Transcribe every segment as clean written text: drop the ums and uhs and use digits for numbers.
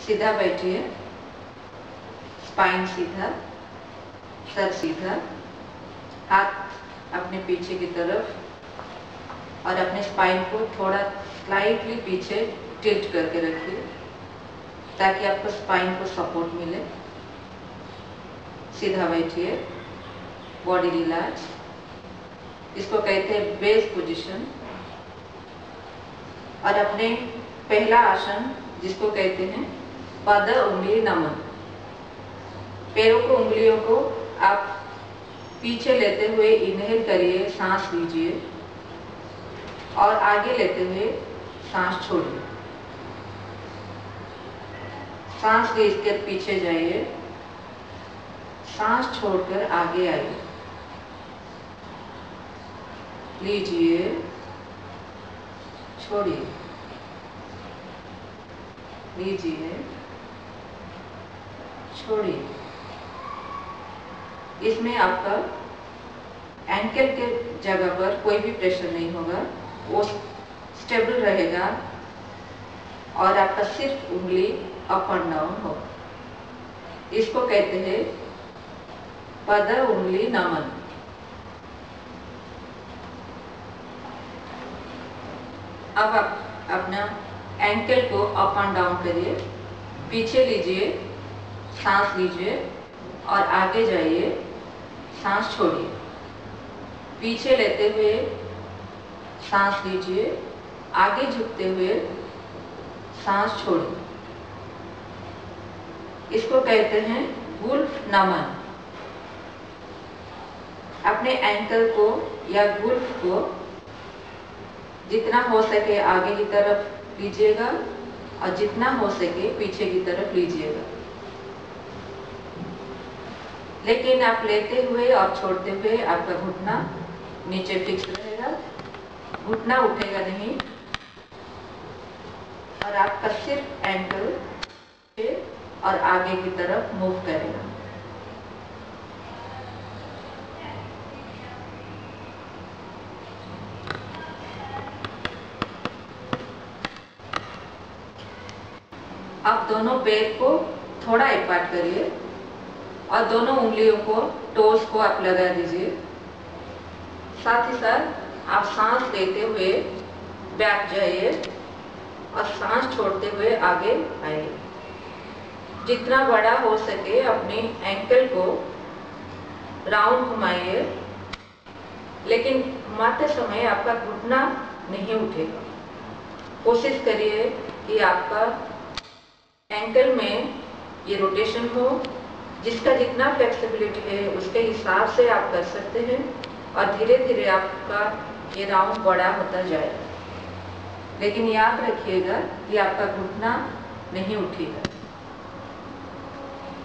सीधा बैठिए, स्पाइन सीधा, सर सीधा, हाथ अपने पीछे की तरफ और अपने स्पाइन को थोड़ा स्लाइटली पीछे टिल्ट करके रखिए ताकि आपको स्पाइन को सपोर्ट मिले। सीधा बैठिए, बॉडी रिलैक्स, इसको कहते हैं बेस पोजीशन। और अपने पहला आसन जिसको कहते हैं पद उंगली नमन, पैरों को उंगलियों को आप पीछे लेते हुए इनहेल करिए, सांस लीजिए और आगे लेते हुए सांस छोड़िए। सांस लेकर पीछे जाइए, सांस छोड़कर आगे आइए, लीजिए, छोड़िए, लीजिए, छोड़िए। इसमें आपका एंकल के जगह पर कोई भी प्रेशर नहीं होगा, वो स्टेबल रहेगा और आपका सिर्फ उंगली अप एंड डाउन होगा। इसको कहते हैं पद उंगली नमन। अब आप अपना एंकल को अप एंड डाउन करिए, पीछे लीजिए, सांस लीजिए और आगे जाइए, सांस छोड़िए, पीछे लेते हुए सांस लीजिए, आगे झुकते हुए सांस छोड़िए। इसको कहते हैं वुल्फ नमन। अपने एंकल को या वुल्फ को जितना हो सके आगे की तरफ लीजिएगा और जितना हो सके पीछे की तरफ लीजिएगा। लेकिन आप लेते हुए और छोड़ते हुए आपका घुटना नीचे फिक्स रहेगा, घुटना उठेगा नहीं और आपका सिर्फ एंकल और आगे की तरफ मूव करेगा। आप दोनों पैर को थोड़ा अपार्ट करिए और दोनों उंगलियों को, टोस को आप लगा दीजिए। साथ ही साथ आप सांस लेते हुए बैक जाइए और सांस छोड़ते हुए आगे आइए। जितना बड़ा हो सके अपने एंकल को राउंड घुमाइए, लेकिन घुमाते समय आपका घुटना नहीं उठेगा। कोशिश करिए कि आपका एंकल में ये रोटेशन हो, जिसका जितना फ्लेक्सिबिलिटी है उसके हिसाब से आप कर सकते हैं और धीरे धीरे आपका ये राउंड बड़ा होता जाएगा। लेकिन याद रखिएगा कि आपका घुटना नहीं उठेगा।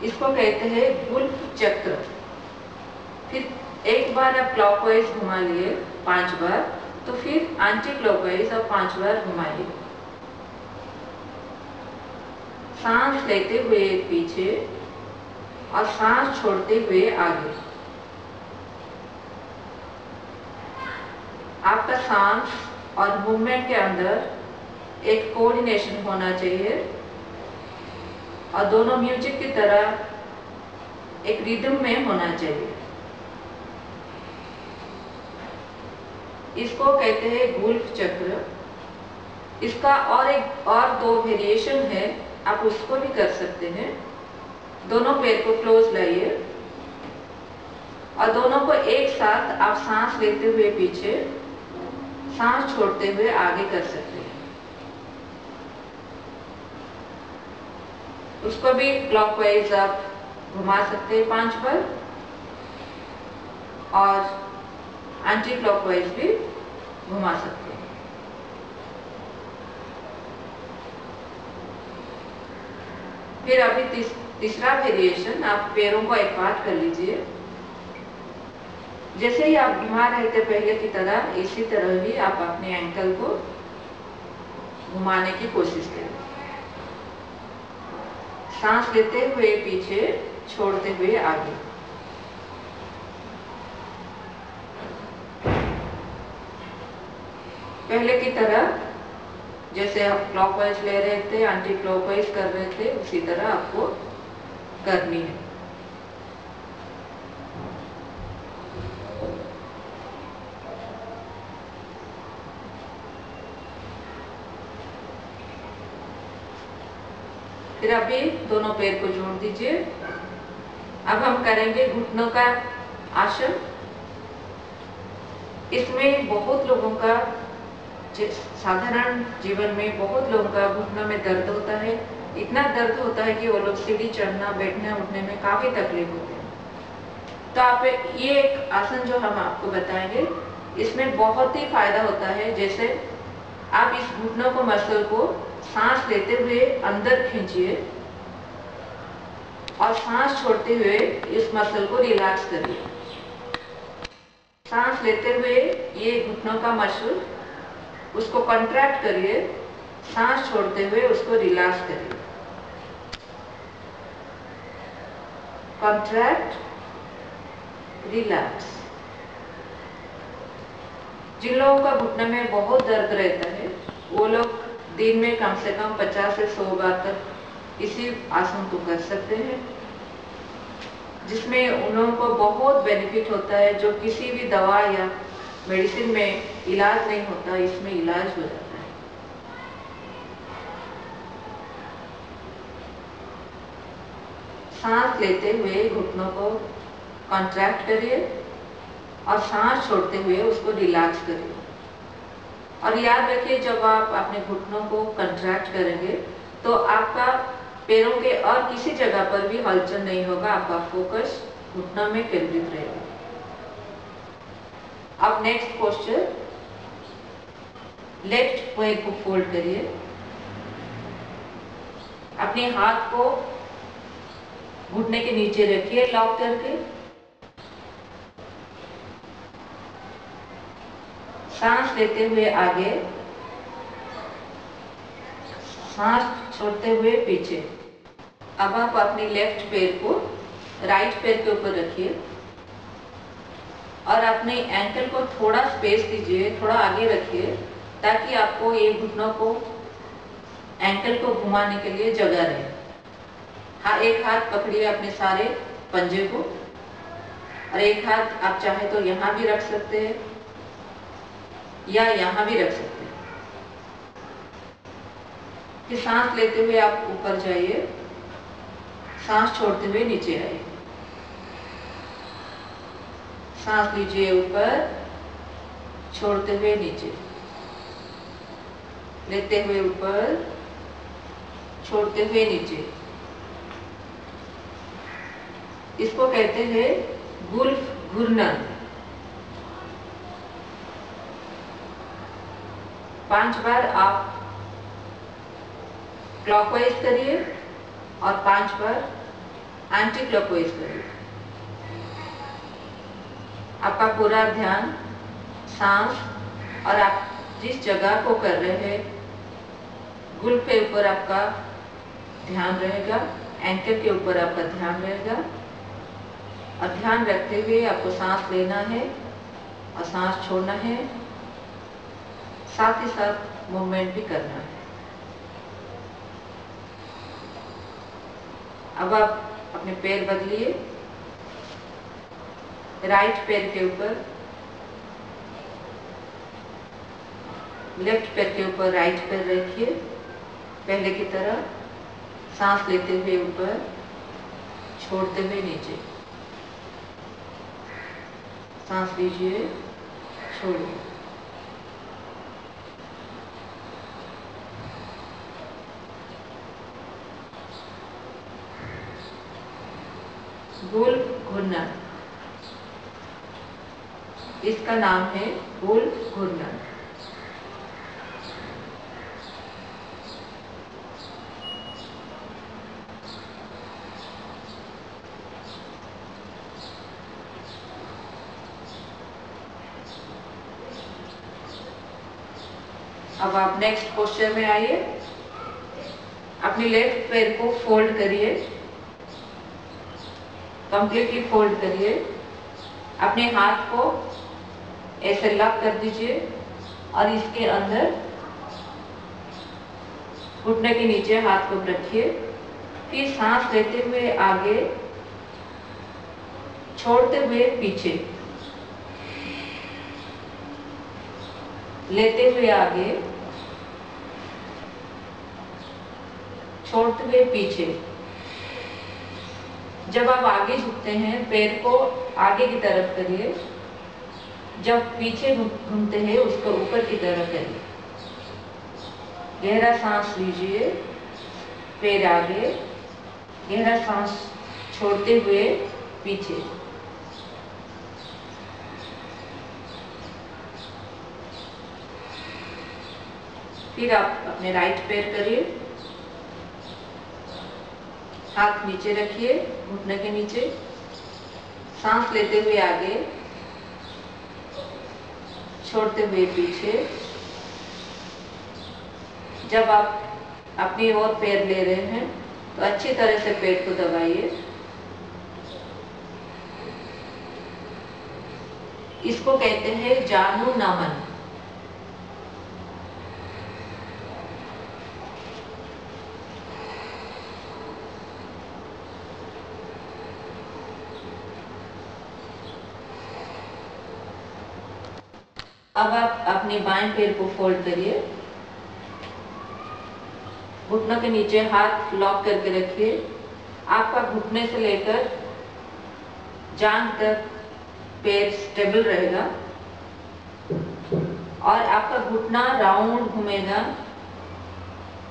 इसको कहते हैं वुल्फ चक्र। फिर एक बार आप क्लॉकवाइज घुमा लिए 5 बार, तो फिर एंटी क्लॉकवाइज आप 5 बार घुमाइए। सांस लेते हुए पीछे और सांस छोड़ते हुए आगे। आपका सांस और मूवमेंट के अंदर एक कोऑर्डिनेशन होना चाहिए और दोनों म्यूजिक की तरह एक रिदम में होना चाहिए। इसको कहते हैं वुल्फ चक्र। इसका और 2 वेरिएशन है, आप उसको भी कर सकते हैं। दोनों पैर को क्लोज लाइए और दोनों को एक साथ आप सांस लेते हुए पीछे, सांस छोड़ते हुए आगे कर सकते हैं। उसको भी क्लॉकवाइज आप घुमा सकते हैं 5 बार और एंटी क्लॉकवाइज भी घुमा सकते हैं। फिर अभी तीसरा वेरिएशन, आप पैरों को अपार्ट कर लीजिए। जैसे ही आप घुमा रहे थे पहले की तरह, इसी तरह ही आप अपने एंकल को घुमाने की कोशिश करें। सांस लेते हुए पीछे, छोड़ते हुए आगे। पहले की तरह जैसे आप क्लॉकवाइज ले रहे थे, एंटी क्लॉकवाइज कर रहे थे, उसी तरह आपको करनी है। फिर अभी दोनों पैर को जोड़ दीजिए। अब हम करेंगे घुटनों का आसन। इसमें बहुत लोगों का, साधारण जीवन में बहुत लोगों का घुटनों में दर्द होता है। इतना दर्द होता है कि वो लोग सीढ़ी चढ़ना, बैठने उठने में काफी तकलीफ होती है। तो आप ये एक आसन जो हम आपको बताएंगे, इसमें बहुत ही फायदा होता है। जैसे आप इस घुटनों को, मसल को सांस लेते हुए अंदर खींचिए और सांस छोड़ते हुए इस मसल को रिलैक्स करिए। सांस लेते हुए ये घुटनों का मसल, उसको कॉन्ट्रैक्ट करिए, सांस छोड़ते हुए उसको रिलैक्स करिए। Contract, relax. जिन लोगों का घुटने में बहुत दर्द रहता है, वो लोग दिन में कम से कम 50 से 100 बार तक इसी आसन को कर सकते हैं, जिसमें उन लोगों को बहुत बेनिफिट होता है। जो किसी भी दवा या मेडिसिन में इलाज नहीं होता, इसमें इलाज हो जाता है। सांस लेते हुए घुटनों को कॉन्ट्रैक्ट करिए और सांस छोड़ते हुए उसको रिलैक्स करिए। और याद रखिए, जब आप अपने घुटनों को कॉन्ट्रैक्ट करेंगे तो आपका पैरों के और किसी जगह पर भी हलचल नहीं होगा, आपका फोकस घुटनों में केंद्रित रहेगा। अब नेक्स्ट पोस्चर, लेफ्ट पैर को फोल्ड करिए। अपने हाथ को घुटने के नीचे रखिए लॉक करके। सांस लेते हुए आगे, सांस छोड़ते हुए पीछे। अब आप अपने लेफ्ट पैर को राइट पैर के ऊपर रखिए और अपने एंकल को थोड़ा स्पेस दीजिए, थोड़ा आगे रखिए, ताकि आपको ये घुटनों को, एंकल को घुमाने के लिए जगह रहे। हाँ, एक हाथ पकड़िए अपने सारे पंजे को और एक हाथ आप चाहे तो यहाँ भी रख सकते हैं या यहाँ भी रख सकते हैं। फिर सांस लेते हुए आप ऊपर जाइए, सांस छोड़ते हुए नीचे आइए। सांस लीजिए ऊपर, छोड़ते हुए नीचे, लेते हुए ऊपर, छोड़ते हुए नीचे। इसको कहते हैं गुल्फ घूर्णन। 5 बार आप क्लॉकवाइज करिए और 5 बार एंटी क्लॉकवाइज करिए। आपका पूरा ध्यान सांस और आप जिस जगह को कर रहे हैं, गुल्फ के ऊपर आपका ध्यान रहेगा, एंकल के ऊपर आपका ध्यान रहेगा। और ध्यान रखते हुए आपको सांस लेना है और सांस छोड़ना है, साथ ही साथ मूवमेंट भी करना है। अब आप अपने पैर बदलिए। राइट पैर के ऊपर, लेफ्ट पैर के ऊपर राइट पैर रखिए पहले की तरह। सांस लेते हुए ऊपर, छोड़ते हुए नीचे। सांस लीजिए, छोड़िए। गुल्फ घूर्णन, इसका नाम है गुल्फ घूर्णन। अब आप नेक्स्ट पोस्चर में आइए। अपने लेफ्ट पैर को फोल्ड करिए, कंप्लीटली फोल्ड करिए। अपने हाथ को ऐसे लॉक कर दीजिए और इसके अंदर घुटने के नीचे हाथ को रखिए, फिर सांस लेते हुए आगे, छोड़ते हुए पीछे, लेते हुए आगे, छोड़ते हुए पीछे। जब आप आगे झुकते हैं पैर को आगे की तरफ करिए, जब पीछे घूमते हैं उसको ऊपर की तरफ करिए। गहरा सांस लीजिए, पैर आगे, गहरा सांस छोड़ते हुए पीछे। फिर आप अपने राइट पैर करिए, हाथ नीचे रखिए घुटने के नीचे, सांस लेते हुए आगे, छोड़ते हुए पीछे। जब आप अपनी ओर पैर ले रहे हैं तो अच्छी तरह से पेट को दबाइए। इसको कहते हैं जानु नमन। अब आप अपने बाएं पैर को फोल्ड करिए, घुटनों के नीचे हाथ लॉक करके रखिए। आपका घुटने से लेकर जांघ तक पैर स्टेबल रहेगा और आपका घुटना राउंड घूमेगा,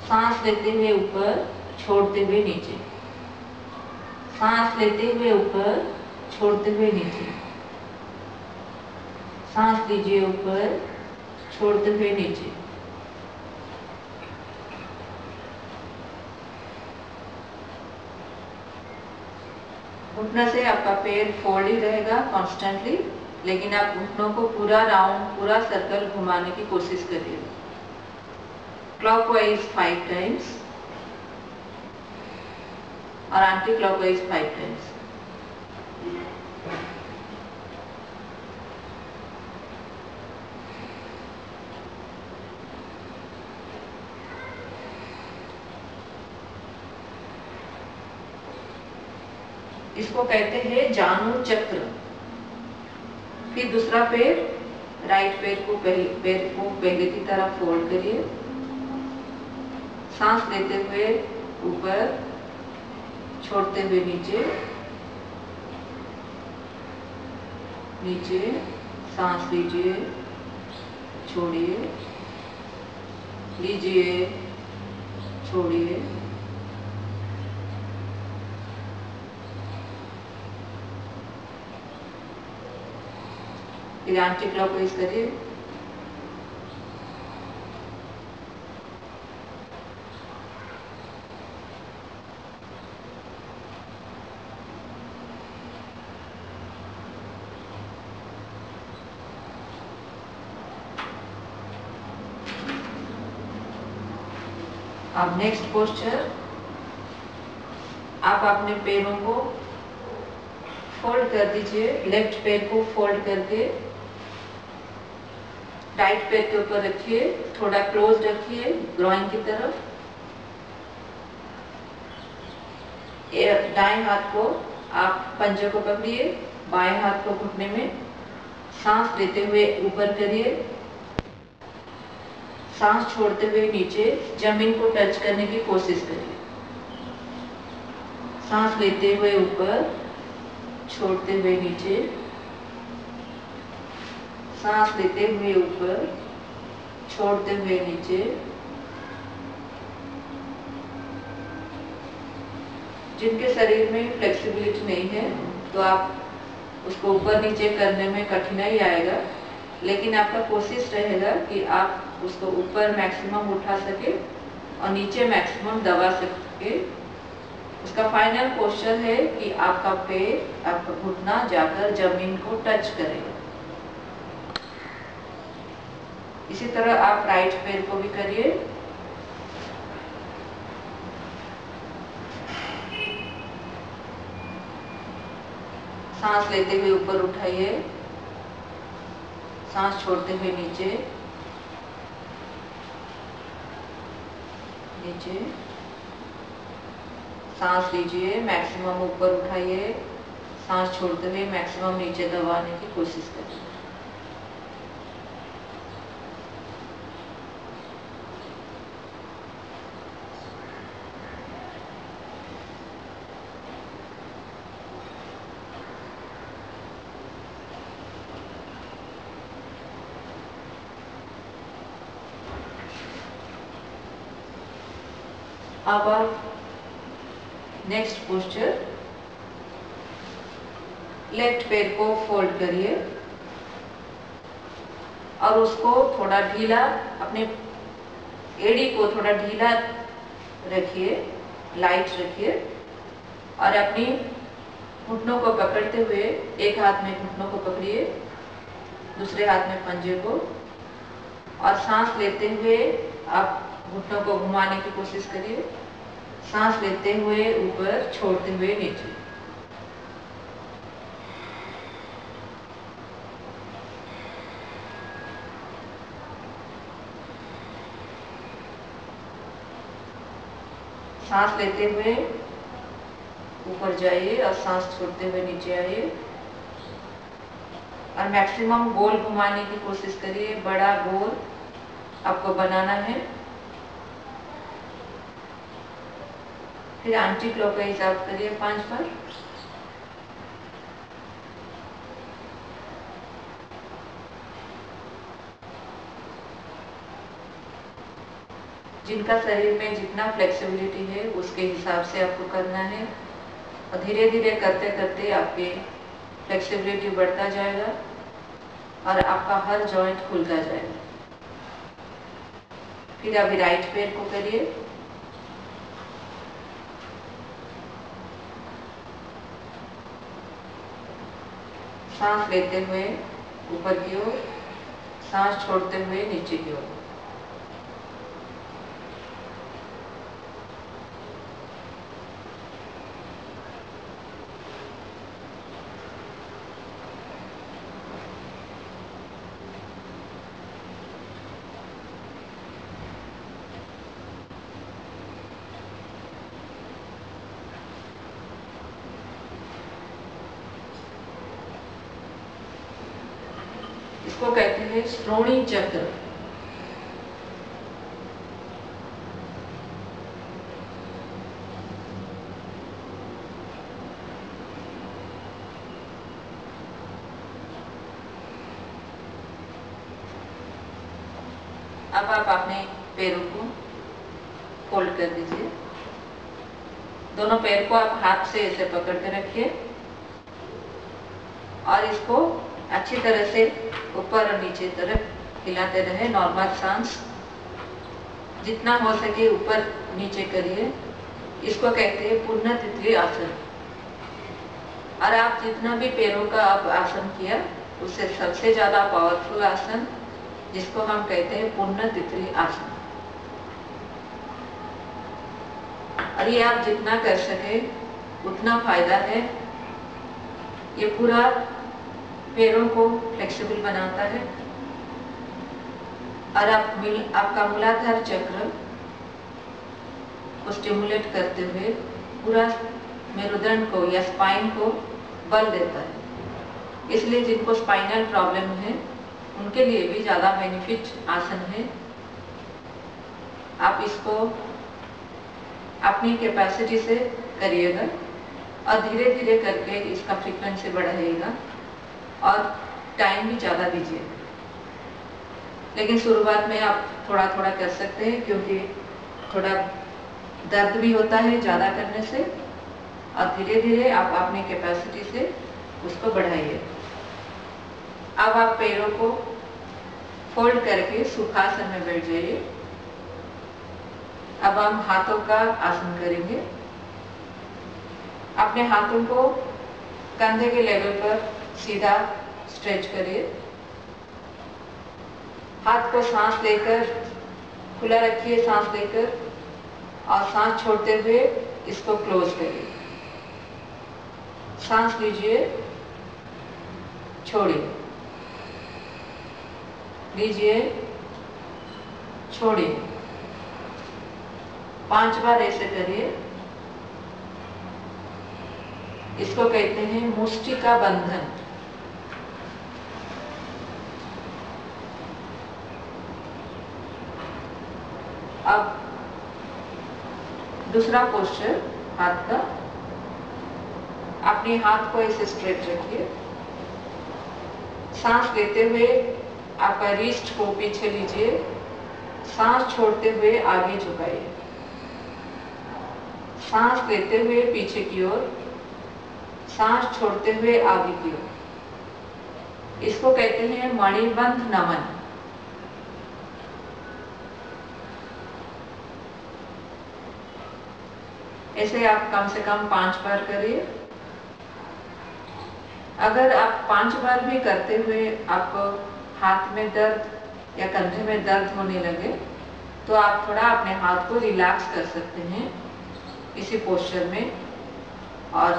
सांस लेते हुए ऊपर, छोड़ते हुए नीचे, सांस लेते हुए ऊपर, छोड़ते हुए नीचे, सांस लीजिए ऊपर, छोड़ते हुए नीचे। घुटने से आपका पैर फोल्ड ही रहेगा कॉन्स्टेंटली, लेकिन आप घुटनों को पूरा राउंड, पूरा सर्कल घुमाने की कोशिश करिए। क्लॉकवाइज 5 टाइम्स और एंटी क्लॉकवाइज 5 टाइम्स। इसको कहते हैं जानु चक्र। फिर दूसरा पैर, राइट पैर को पहले की तरह फोल्ड करिए, सांस लेते हुए ऊपर, छोड़ते हुए नीचे, नीचे, सांस लीजिए, छोड़िए, लीजिए, छोड़िए। फिर एंटी क्लॉकवाइज करिए। अब नेक्स्ट पोस्चर, आप अपने पैरों को फोल्ड कर दीजिए। लेफ्ट पैर को फोल्ड करके राइट पैर के ऊपर रखिए, थोड़ा क्लोज रखिए ग्रोइन की तरफ। दाएं हाथ को आप पंजे को पकड़िए, बाएं हाथ को घुटने में, सांस लेते हुए ऊपर करिए, सांस छोड़ते हुए नीचे, जमीन को टच करने की कोशिश करिए। सांस लेते हुए ऊपर, छोड़ते हुए नीचे, सांस लेते हुए ऊपर, छोड़ते हुए नीचे। जिनके शरीर में फ्लेक्सिबिलिटी नहीं है तो आप उसको ऊपर नीचे करने में कठिनाई आएगा, लेकिन आपका कोशिश रहेगा कि आप उसको ऊपर मैक्सिमम उठा सके और नीचे मैक्सिमम दबा सके। उसका फाइनल पोस्चर है कि आपका पैर, आपका घुटना जाकर जमीन को टच करेगा। इसी तरह आप राइट पैर को भी करिए। सांस लेते हुए ऊपर उठाइए, सांस छोड़ते हुए नीचे, नीचे, सांस लीजिए, मैक्सिमम ऊपर उठाइए, सांस छोड़ते हुए मैक्सिमम नीचे दबाने की कोशिश करिए। अब आप नेक्स्ट पोस्चर, लेफ्ट पैर को फोल्ड करिए और उसको थोड़ा ढीला, अपने एड़ी को थोड़ा ढीला रखिए, लाइट रखिए और अपनी घुटनों को पकड़ते हुए एक हाथ में घुटनों को पकड़िए, दूसरे हाथ में पंजे को, और सांस लेते हुए आप घुटनों को घुमाने की कोशिश करिए। सांस लेते हुए ऊपर, छोड़ते हुए नीचे। सांस लेते हुए ऊपर जाइए और सांस छोड़ते हुए नीचे आइए और मैक्सिमम गोल घुमाने की कोशिश करिए। बड़ा गोल आपको बनाना है। फिर एंटी क्लॉकवाइज आप करिए 5 बार। जिनका शरीर में जितना फ्लेक्सिबिलिटी है उसके हिसाब से आपको करना है और धीरे धीरे करते करते आपकी फ्लेक्सिबिलिटी बढ़ता जाएगा और आपका हर जॉइंट खुलता जाएगा। फिर अभी राइट पैर को करिए। सांस लेते हुए ऊपर की ओर, सांस छोड़ते हुए नीचे की ओर। इसको कहते हैं श्रोणी चक्र। अब आप अपने पैरों को फोल्ड कर दीजिए। दोनों पैर को आप हाथ से ऐसे पकड़ के रखिए और इसको अच्छी तरह से ऊपर और नीचे तरफ हिलाते रहे। नॉर्मल सांस जितना हो सके ऊपर नीचे करिए। इसको कहते हैं पूर्ण तितली आसन। और आप जितना भी पैरों का आप आसन किया उससे सबसे ज्यादा पावरफुल आसन जिसको हम कहते हैं पूर्ण तितली आसन। और ये आप जितना कर सके उतना फायदा है। ये पूरा पैरों को फ्लेक्सिबल बनाता है और आपका मूलाधार चक्र को स्टिमुलेट करते हुए पूरा मेरुदंड को या स्पाइन को बल देता है। इसलिए जिनको स्पाइनल प्रॉब्लम है उनके लिए भी ज्यादा बेनिफिट आसन है। आप इसको अपनी कैपेसिटी से करिएगा और धीरे धीरे करके इसका फ्रीक्वेंसी बढ़ाइएगा और टाइम भी ज़्यादा दीजिए। लेकिन शुरुआत में आप थोड़ा थोड़ा कर सकते हैं क्योंकि थोड़ा दर्द भी होता है ज़्यादा करने से, और धीरे धीरे आप अपनी कैपेसिटी से उसको बढ़ाइए। अब आप पैरों को फोल्ड करके सुखासन में बैठ जाइए। अब हम हाथों का आसन करेंगे। अपने हाथों को कंधे के लेवल पर सीधा स्ट्रेच करिए। हाथ को सांस लेकर खुला रखिए, सांस लेकर, और सांस छोड़ते हुए इसको क्लोज करिए। सांस लीजिए, छोड़िए, लीजिए, छोड़िए। 5 बार ऐसे करिए। इसको कहते हैं मुष्टि का बंधन। अब दूसरा पोस्चर हाथ का, अपने हाथ को ऐसे स्ट्रेट रखिए। सांस लेते हुए आपका रिस्ट को पीछे लीजिए, सांस छोड़ते हुए आगे झुकाइए। सांस लेते हुए पीछे की ओर, सांस छोड़ते हुए आगे की ओर। इसको कहते हैं मणिबंध नमन। ऐसे आप कम से कम 5 बार करिए। अगर आप 5 बार भी करते हुए आपको हाथ में दर्द या कंधे में दर्द होने लगे तो आप थोड़ा अपने हाथ को रिलैक्स कर सकते हैं इसी पोस्चर में, और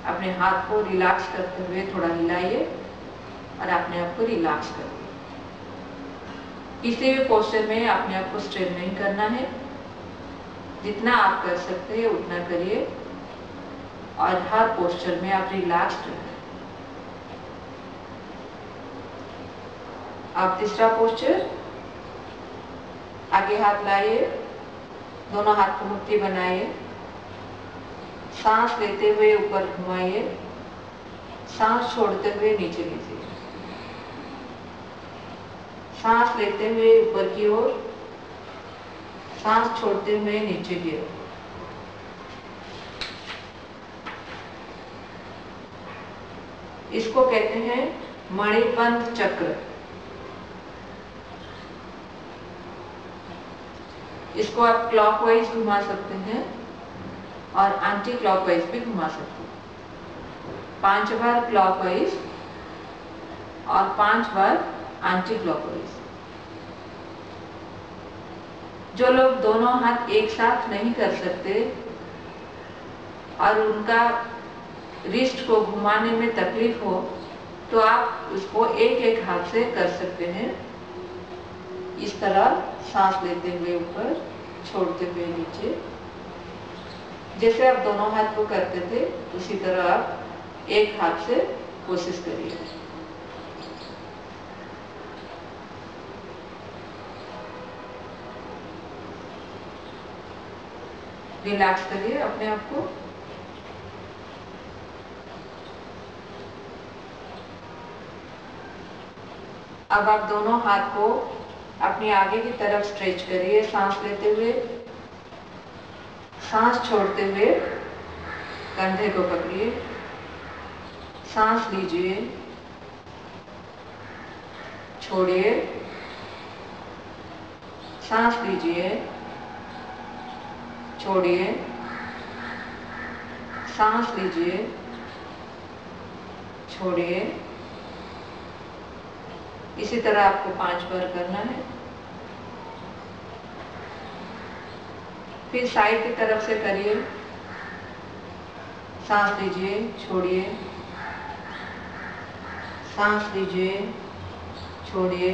अपने हाथ को रिलैक्स करते हुए थोड़ा हिलाइए और अपने आप को रिलैक्स करिए। किसी भी पोस्चर में अपने आप को स्ट्रेन नहीं करना है, जितना आप कर सकते हैं उतना करिए और हर पोस्चर में आप रिलैक्स्ड रहें। अब तीसरा पोस्चर, आगे हाथ लाइए, दोनों हाथ को मुट्ठी बनाइए, सांस लेते हुए ऊपर घुमाइए, सांस छोड़ते हुए नीचे लीजिए। सांस लेते हुए ऊपर की ओर, सांस छोड़ते हुए नीचे की ओर। इसको कहते हैं मणिबंध चक्र। इसको आप क्लॉकवाइज घुमा सकते हैं और एंटी क्लॉकवाइज भी घुमा सकते हैं। 5 बार क्लॉकवाइज और 5 बार एंटी क्लॉकवाइज। जो लोग दोनों हाथ एक साथ नहीं कर सकते और उनका रिस्ट को घुमाने में तकलीफ हो तो आप उसको एक एक हाथ से कर सकते हैं। इस तरह सांस लेते हुए ऊपर, छोड़ते हुए नीचे। जैसे आप दोनों हाथ को करते थे उसी तरह आप एक हाथ से कोशिश करिए। रिलैक्स करिए अपने आप को। अब आप दोनों हाथ को अपने आगे की तरफ स्ट्रेच करिए, सांस लेते हुए, सांस छोड़ते हुए कंधे को पकड़िए, सांस लीजिए, छोड़िए, सांस लीजिए, छोड़िए, सांस लीजिए, छोड़िए। इसी तरह आपको 5 बार करना है। फिर साइड की तरफ से करिए, सांस लीजिए, छोड़िए, सांस लीजिए, छोड़िए,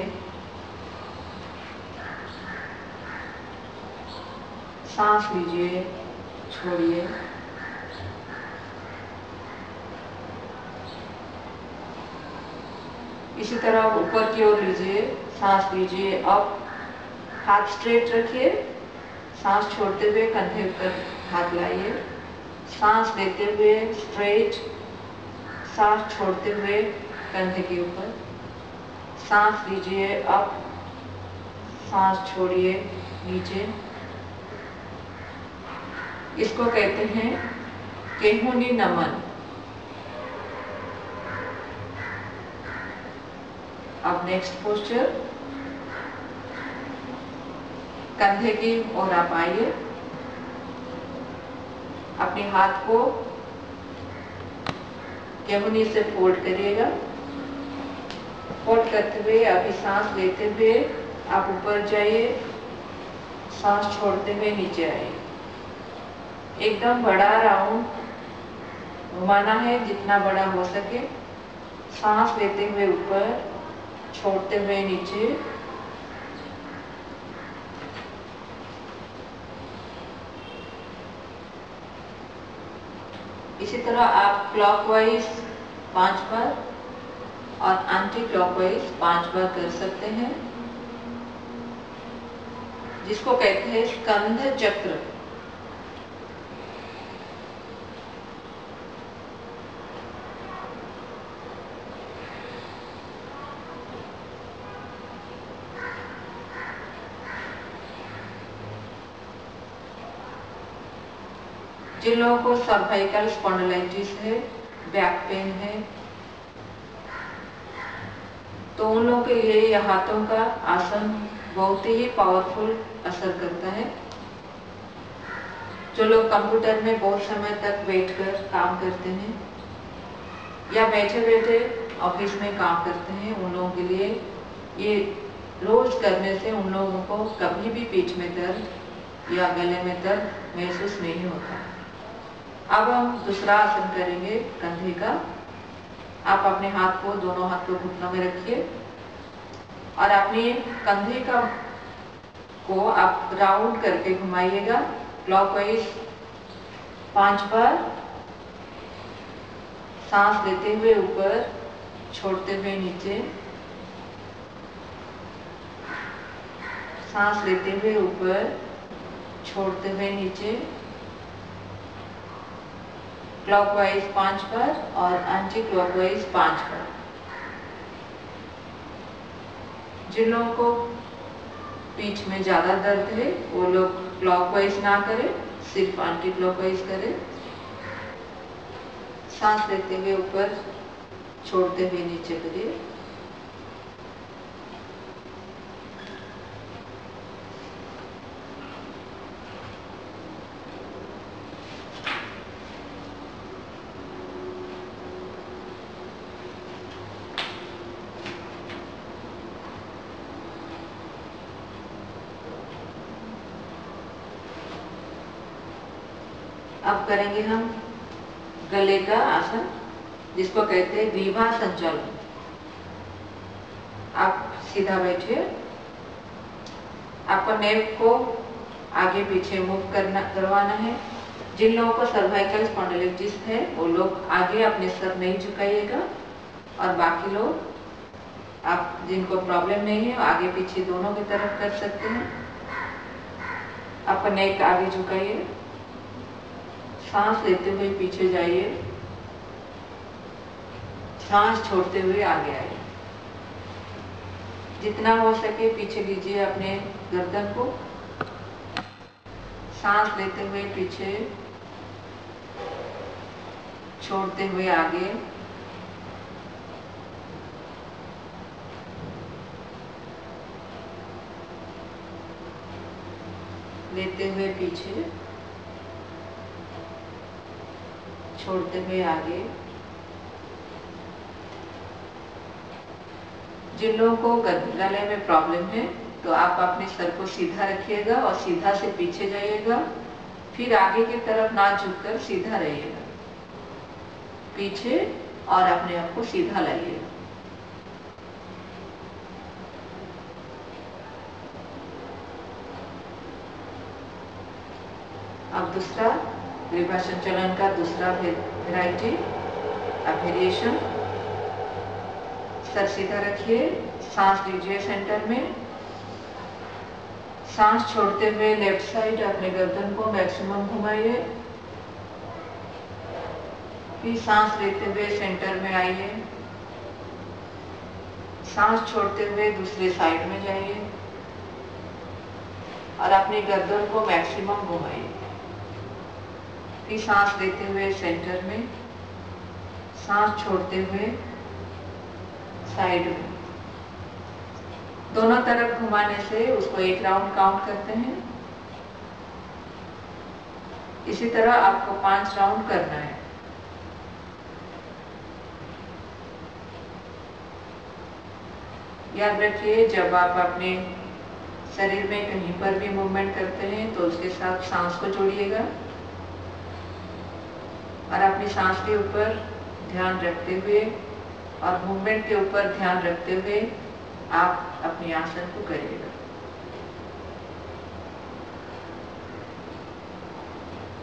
सांस लीजिए, छोड़िए। इसी तरह ऊपर की ओर लीजिए, सांस लीजिए, अप, हाथ स्ट्रेट रखिए, सांस छोड़ते हुए कंधे पर हाथ लाइए, सांस लेते हुए स्ट्रेट, सांस छोड़ते हुए कंधे के ऊपर, सांस लीजिए अप, सांस छोड़िए नीचे। इसको कहते हैं केहुनी नमन। अब नेक्स्ट पोस्चर, कंधे की ओर आप आइए, अपने हाथ को केहुनी से फोल्ड करिएगा। फोल्ड करते हुए अभी सांस लेते हुए आप ऊपर जाइए, सांस छोड़ते हुए नीचे आइए। एकदम बड़ा राउंड घुमाना है, जितना बड़ा हो सके। सांस लेते हुए ऊपर, छोड़ते हुए नीचे। इसी तरह आप क्लॉकवाइज 5 बार और एंटी क्लॉकवाइज 5 बार कर सकते हैं, जिसको कहते हैं स्कंध चक्र। जिन लोगों को सर्वाइकल स्पॉन्डिलाइटिस है, बैक पेन है, तो उन लोगों के लिए यह हाथों का आसन बहुत ही पावरफुल असर करता है। जो लोग कंप्यूटर में बहुत समय तक बैठकर काम करते हैं या बैठे बैठे ऑफिस में काम करते हैं, उन लोगों के लिए ये रोज करने से उन लोगों को कभी भी पीठ में दर्द या गले में दर्द महसूस नहीं होता। अब हम दूसरा आसन करेंगे कंधे का। आप अपने हाथ को, दोनों हाथ को घुटनों में रखिए और अपने कंधे को आप राउंड करके घुमाइएगा क्लॉकवाइज 5 बार। सांस लेते हुए ऊपर, छोड़ते हुए नीचे, सांस लेते हुए ऊपर, छोड़ते हुए नीचे, क्लॉकवाइज 5 बार और एंटी क्लॉकवाइज 5 बार। जिन लोगों को पीठ में ज्यादा दर्द है वो लोग क्लॉकवाइज ना करें, सिर्फ एंटी क्लॉकवाइज करें। सांस लेते हुए ऊपर, छोड़ते हुए नीचे करिए। अब करेंगे हम गले का आसन, जिसको कहते हैं ग्रीवा संचालन। आप सीधा बैठिए, आपको नेक को आगे पीछे मूव करवाना है। जिन लोगों को सर्वाइकल स्पॉन्डिलाइटिस है वो लोग आगे अपने सर नहीं झुकाइएगा, और बाकी लोग आप जिनको प्रॉब्लम नहीं है आगे पीछे दोनों की तरफ कर सकते हैं। आपका नेक आगे झुकाइए, सांस लेते हुए पीछे जाइए, सांस छोड़ते हुए आगे आइए। जितना हो सके पीछे लीजिए अपने गर्दन को, सांस लेते हुए पीछे, छोड़ते हुए आगे, लेते हुए पीछे, छोड़ते हुए आगे। जिन लोगों को गले में प्रॉब्लम है तो आप अपने सर को सीधा रखिएगा और सीधा से पीछे जाइएगा, फिर आगे की तरफ ना झुककर सीधा रहिएगा, पीछे और अपने आप को सीधा लाइएगा। अब दूसरा ग्रीवा संचालन का दूसरा वेराइटी वेरिएशन। सर सीधा रखिए, सांस लीजिए सेंटर में, सांस छोड़ते हुए लेफ्ट साइड अपने गर्दन को मैक्सिमम घुमाइए, फिर सांस लेते हुए सेंटर में आइए, सांस छोड़ते हुए दूसरे साइड में जाइए और अपनी गर्दन को मैक्सिमम घुमाइए, फिर सांस लेते हुए सेंटर में, सांस छोड़ते हुए साइड में। दोनों तरफ घुमाने से उसको 1 राउंड काउंट करते हैं। इसी तरह आपको 5 राउंड करना है। याद रखिए, जब आप अपने शरीर में कहीं पर भी मूवमेंट करते हैं तो उसके साथ सांस को जोड़िएगा और अपनी सांस के ऊपर ध्यान रखते हुए और मूवमेंट के ऊपर ध्यान रखते हुए आप अपने आसन को करिएगा।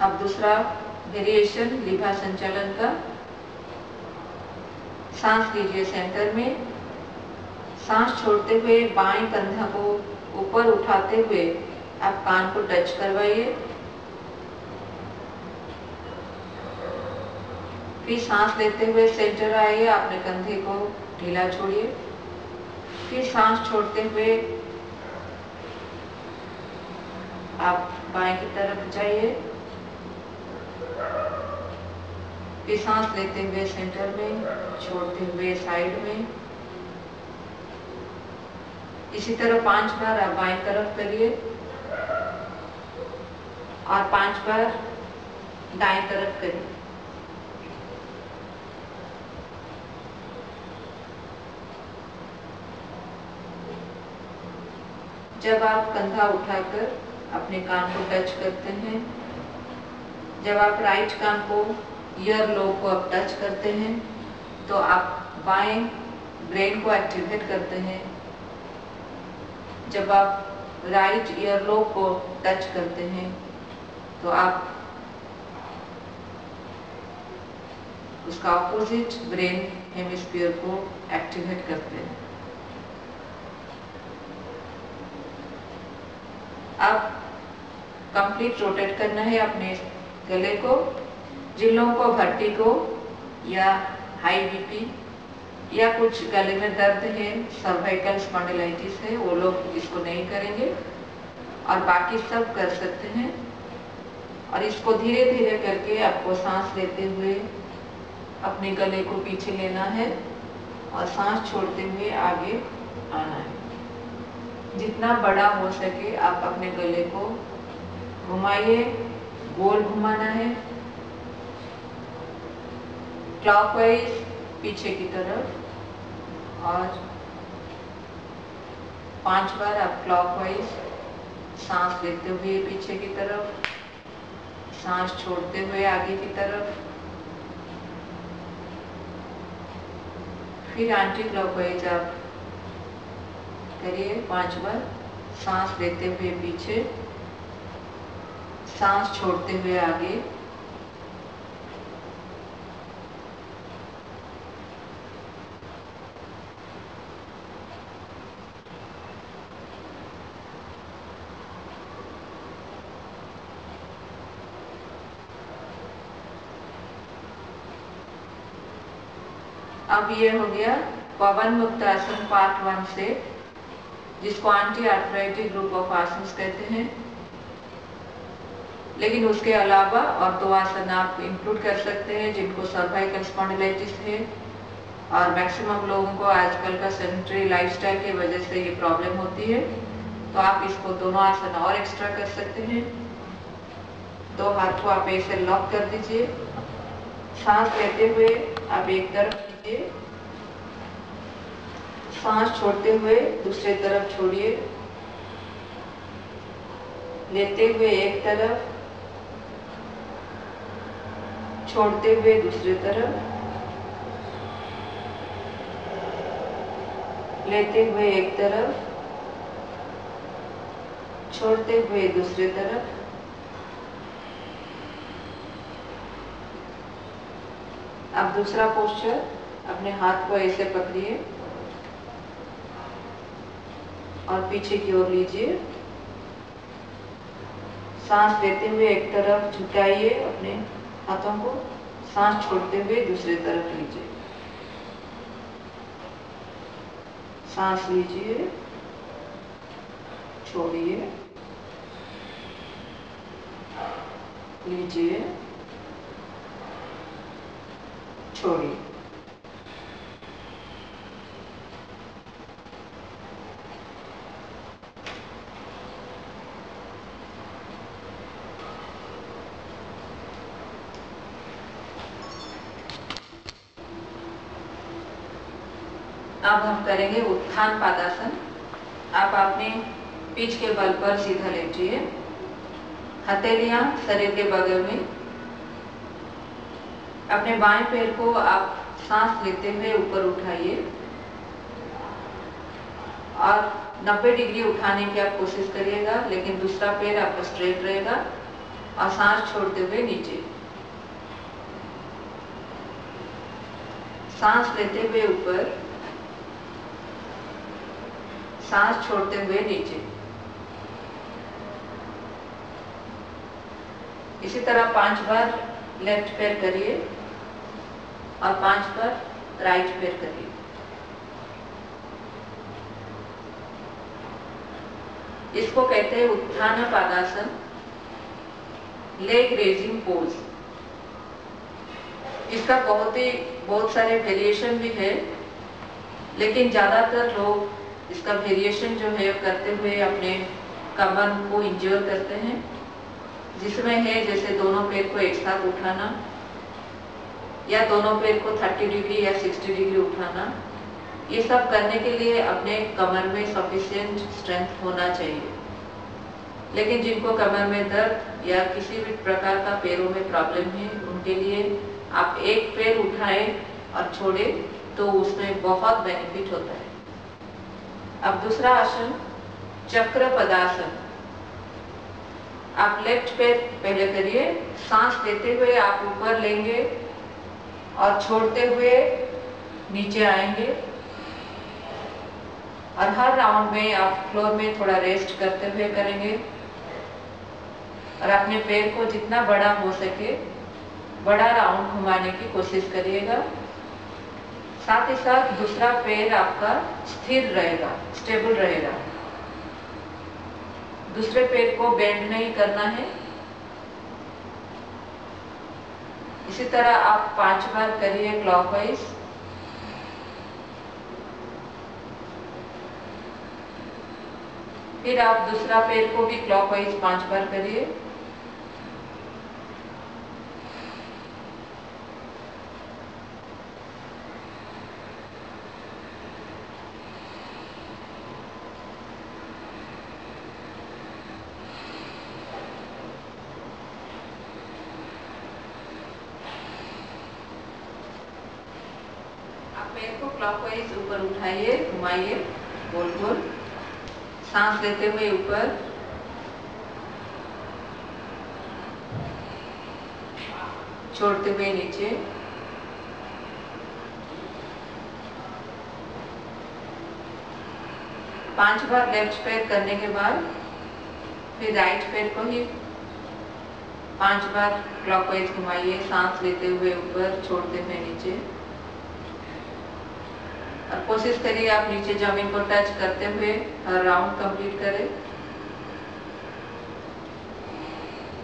अब दूसरा वेरिएशन लिभा संचालन का। सांस लीजिए सेंटर में। सांस छोड़ते हुए बाएं कंधा को ऊपर उठाते हुए आप कान को टच करवाइए। फिर सांस लेते हुए सेंटर आइए, अपने कंधे को ढीला छोड़िए। फिर सांस छोड़ते हुए आप बाएं की तरफ जाइए। फिर सांस लेते हुए सेंटर में, छोड़ते हुए साइड में। इसी तरह 5 बार आप बाएं तरफ करिए और 5 बार दाएं तरफ करिए। जब आप कंधा उठाकर अपने कान को टच करते हैं, जब आप राइट कान को ईयर लोब को आप टच करते हैं, तो आप बाएं ब्रेन को एक्टिवेट करते हैं। जब आप राइट ईयर लोब को टच करते हैं, तो आप उसका ऑपोजिट ब्रेन हेमिस्फीयर को एक्टिवेट करते हैं। अब कंप्लीट रोटेट करना है अपने गले को। जिन लोगों को वर्टिगो या हाई बीपी या कुछ गले में दर्द है, सर्वाइकल स्पॉन्डिलाइटिस है, वो लोग इसको नहीं करेंगे और बाकी सब कर सकते हैं। और इसको धीरे धीरे करके आपको सांस लेते हुए अपने गले को पीछे लेना है और सांस छोड़ते हुए आगे आना है। जितना बड़ा हो सके आप अपने गले को घुमाइए, गोल घुमाना है, क्लॉकवाइज पीछे की तरफ। और 5 बार आप क्लॉकवाइज सांस लेते हुए पीछे की तरफ, सांस छोड़ते हुए आगे की तरफ। फिर एंटी क्लॉकवाइज आप करिए 5 बार। सांस लेते हुए पीछे, सांस छोड़ते हुए आगे। अब ये हो गया पवन मुक्त आसन पार्ट 1 से, जिसको anti arthritic group of asanas कहते हैं। लेकिन उसके अलावा और 2 आसन आप इंक्लूड कर सकते हैं जिनको सर्वाइकल स्पॉन्डिलाइटिस है, और मैक्सिमम लोगों को आजकल का सेडेंटरी लाइफस्टाइल की वजह से ये प्रॉब्लम होती है। तो आप इसको दोनों आसन और एक्स्ट्रा कर सकते हैं। 2 हाथ को आप ऐसे लॉक कर दीजिए। सांस लेते हुए आप एक तरफ लीजिए, सांस छोड़ते हुए दूसरे तरफ छोड़िए। लेते हुए एक तरफ, छोड़ते हुए दूसरी तरफ। लेते हुए एक तरफ, छोड़ते हुए दूसरी तरफ। अब दूसरा पोस्चर, अपने हाथ को ऐसे पकड़िए और पीछे की ओर लीजिए। सांस लेते हुए एक तरफ झुकाइए अपने हाथों को, सांस छोड़ते हुए दूसरी तरफ लीजिए। सांस लीजिए, छोड़िए, लीजिए, छोड़िए। अब हम करेंगे उत्थान पादासन। आप अपने पीठ के बल पर सीधा लेटिए, हथेलियां शरीर के बगल में। अपने बाएं पैर को आप सांस लेते हुए ऊपर उठाइए और 90 डिग्री उठाने की आप कोशिश करिएगा, लेकिन दूसरा पैर आपका स्ट्रेट रहेगा। और सांस छोड़ते हुए नीचे। सांस लेते हुए ऊपर, सांस छोड़ते हुए नीचे। इसी तरह 5 बार लेफ्ट पैर करिए और 5 बार राइट पैर करिए। इसको कहते हैं उत्थान पादासन, लेग रेजिंग पोज। इसका बहुत सारे वेरिएशन भी है, लेकिन ज्यादातर लोग इसका वेरिएशन जो है करते हुए अपने कमर को इंजोर करते हैं, जिसमें है जैसे दोनों पैर को एक साथ उठाना या दोनों पैर को 30 डिग्री या 60 डिग्री उठाना। ये सब करने के लिए अपने कमर में सफिशिएंट स्ट्रेंथ होना चाहिए। लेकिन जिनको कमर में दर्द या किसी भी प्रकार का पैरों में प्रॉब्लम है, उनके लिए आप एक पैर उठाएं और छोड़ें तो उसमें बहुत बेनिफिट होता है। अब दूसरा आसन चक्र पदासन। आप लेफ्ट पैर पहले करिए, सांस लेते हुए आप ऊपर लेंगे और छोड़ते हुए नीचे आएंगे, और हर राउंड में आप फ्लोर में थोड़ा रेस्ट करते हुए करेंगे और अपने पैर को जितना बड़ा हो सके बड़ा राउंड घुमाने की कोशिश करिएगा। साथ ही साथ दूसरा पैर आपका स्थिर रहेगा, स्टेबल रहेगा। दूसरे पैर को बेंड नहीं करना है। इसी तरह आप 5 बार करिए क्लॉकवाइज। फिर आप दूसरा पैर को भी क्लॉकवाइज 5 बार करिए। आप पैर को क्लॉकवाइज ऊपर उठाइए, घुमाइए गोल गोल। सांस लेते हुए ऊपर, छोड़ते हुए नीचे। पांच बार लेफ्ट पैर करने के बाद फिर राइट पैर को ही 5 बार क्लॉकवाइज घुमाइए, सांस लेते हुए ऊपर, छोड़ते हुए नीचे। और कोशिश करिए आप नीचे जमीन को टच करते हुए हर राउंड कंप्लीट करें,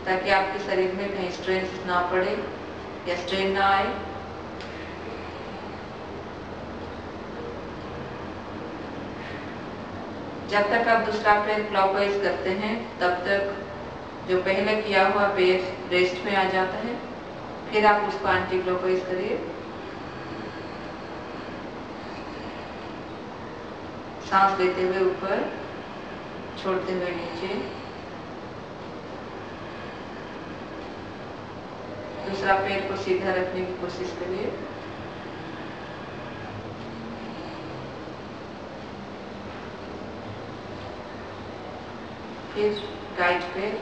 ताकि आपके शरीर में कहीं स्ट्रेस ना पड़े या स्ट्रेन ना आए। जब तक आप दूसरा पैर क्लॉकवाइज करते हैं, तब तक जो पहले किया हुआ पैर रेस्ट में आ जाता है। फिर आप उसको एंटी क्लॉकवाइज करिए। सांस लेते हुए ऊपर, छोड़ते हुए नीचे। दूसरा पैर को सीधा रखने की कोशिश करिए। फिर राइट पैर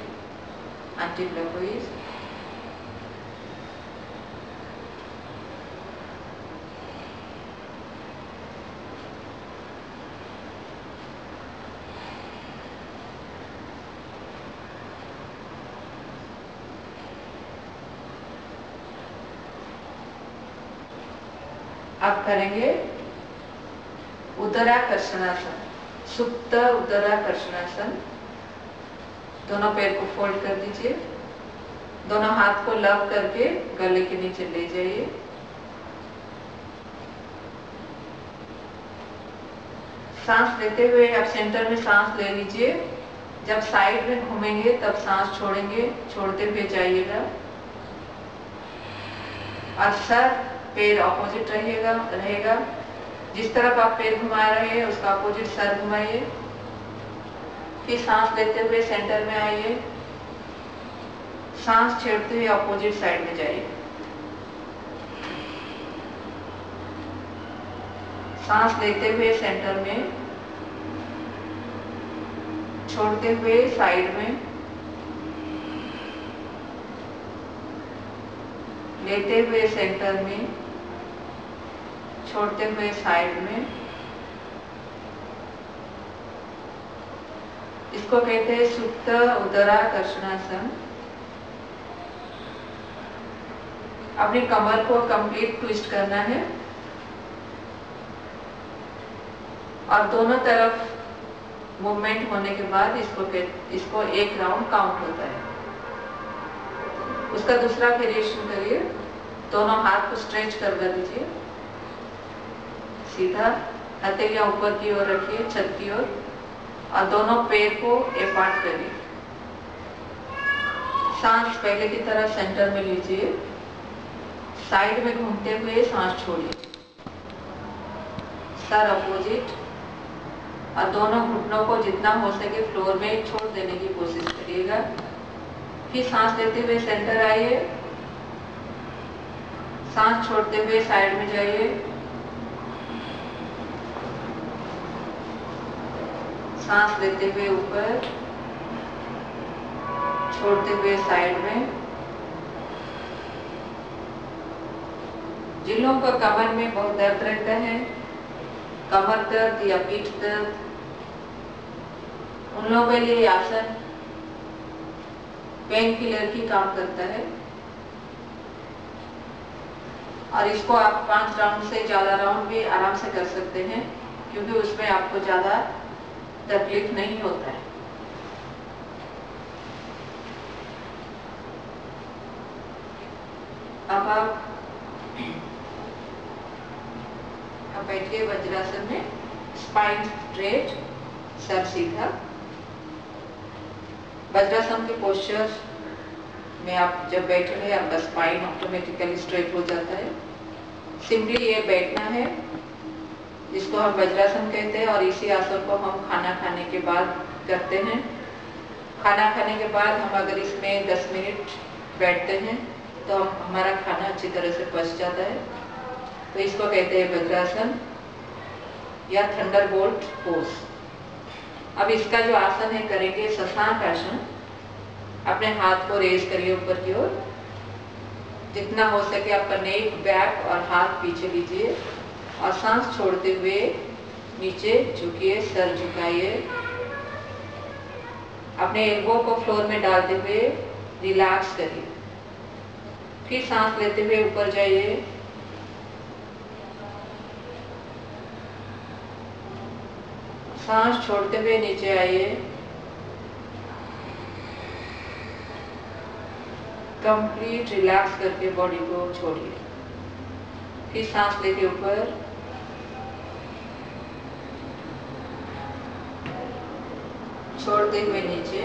एंटी क्लॉकवाइज। अब करेंगे उदराकर्षणासन, सुप्त उदराकर्षणासन। दोनों पैर को फोल्ड कर दीजिए, दोनों हाथ को लव करके गले के नीचे ले जाइए। सांस लेते हुए आप सेंटर में सांस ले लीजिए। जब साइड में घूमेंगे तब सांस छोड़ेंगे, छोड़ते हुए जाइएगा। और सर पैर ऑपोजिट रहेगा। जिस तरफ आप पैर घुमा रहे हैं उसका अपोजिट सर घुमाइए। फिर सांस लेते हुए सेंटर में आइए, सांस छेड़ते हुए अपोजिट साइड में जाइए। सांस लेते हुए सेंटर में, छोड़ते हुए साइड में, लेते हुए सेंटर में, छोड़ते हुए साइड में। इसको कहते हैं सुप्त उदराकर्षणासन। अपनी कमर को कंप्लीट ट्विस्ट करना है और दोनों तरफ मूवमेंट होने के बाद इसको एक राउंड काउंट होता है। उसका दूसरा वेरिएशन करिए। दोनों हाथ को स्ट्रेच करवा दीजिए, सीधा हथेलियां ऊपर की ओर रखिए, छत की ओर, और दोनों पैर को अपार्ट करिए। सांस पहले की तरह सेंटर में लीजिए, साइड में घूमते हुए सांस छोड़िए, सर अपोजिट, और दोनों घुटनों को जितना हो सके फ्लोर में छोड़ देने की कोशिश करिएगा। फिर सांस लेते हुए सेंटर आइए, सांस छोड़ते हुए साइड में जाइए, सांस लेते हुए ऊपर, छोड़ते हुए साइड में। जिन लोगों को कमर में बहुत दर्द रहता है, कमर दर्द या पीठ दर्द, उन लोगों के लिए आसन पेन किलर की काम करता है और इसको आप 5 राउंड से ज्यादा राउंड भी आराम से कर सकते हैं, क्योंकि उसमें आपको ज्यादा तकलीफ नहीं होता है। अब आप बैठिए वज्रासन में, स्पाइन स्ट्रेट, सर सीधा। वज्रासन के पोस्चर में आप जब बैठेंगे आपका स्पाइन ऑटोमेटिकली स्ट्रेट हो जाता है। सिंपली ये बैठना है, जिसको हम वज्रासन कहते हैं, और इसी आसन को हम खाना खाने के बाद करते हैं। खाना खाने के बाद हम अगर इसमें 10 मिनट बैठते हैं तो हमारा खाना अच्छी तरह से पच जाता है। तो इसको कहते हैं वज्रासन या थंडरबोल्ट पोज। अब इसका जो आसन है करेंगे शशांक आसन। अपने हाथ को रेज करिए ऊपर की ओर, जितना हो सके आपका नेक, बैक और हाथ पीछे लीजिए और सांस छोड़ते हुए नीचे झुकिए, सर झुकाइए। अपने एल्बो को फ्लोर में डालते हुए रिलैक्स करिए। फिर सांस लेते हुए ऊपर जाइए, सांस छोड़ते हुए नीचे आइए, कंप्लीट रिलैक्स करके बॉडी को छोड़िए। फिर सांस लेके ऊपर, छोड़ते हुए नीचे,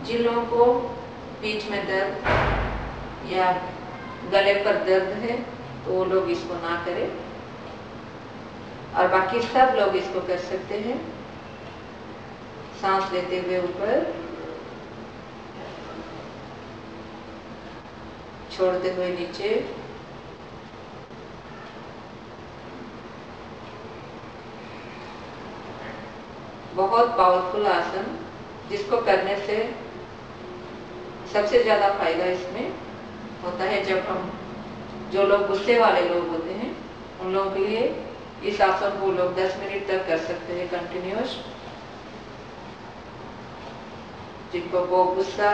जिन लोगों को पीठ में दर्द या गले पर दर्द है तो वो लोग इसको ना करें, और बाकी सब लोग इसको कर सकते हैं। सांस लेते हुए ऊपर, छोड़ते हुए नीचे, बहुत पावरफुल आसन, जिसको करने से सबसे ज्यादा फायदा इसमें होता है जब हम, जो लोग गुस्से वाले लोग होते हैं उन लोगों के लिए इस आसन को लोग 10 मिनट तक कर सकते हैं कंटिन्यूअस। जिनको वो गुस्सा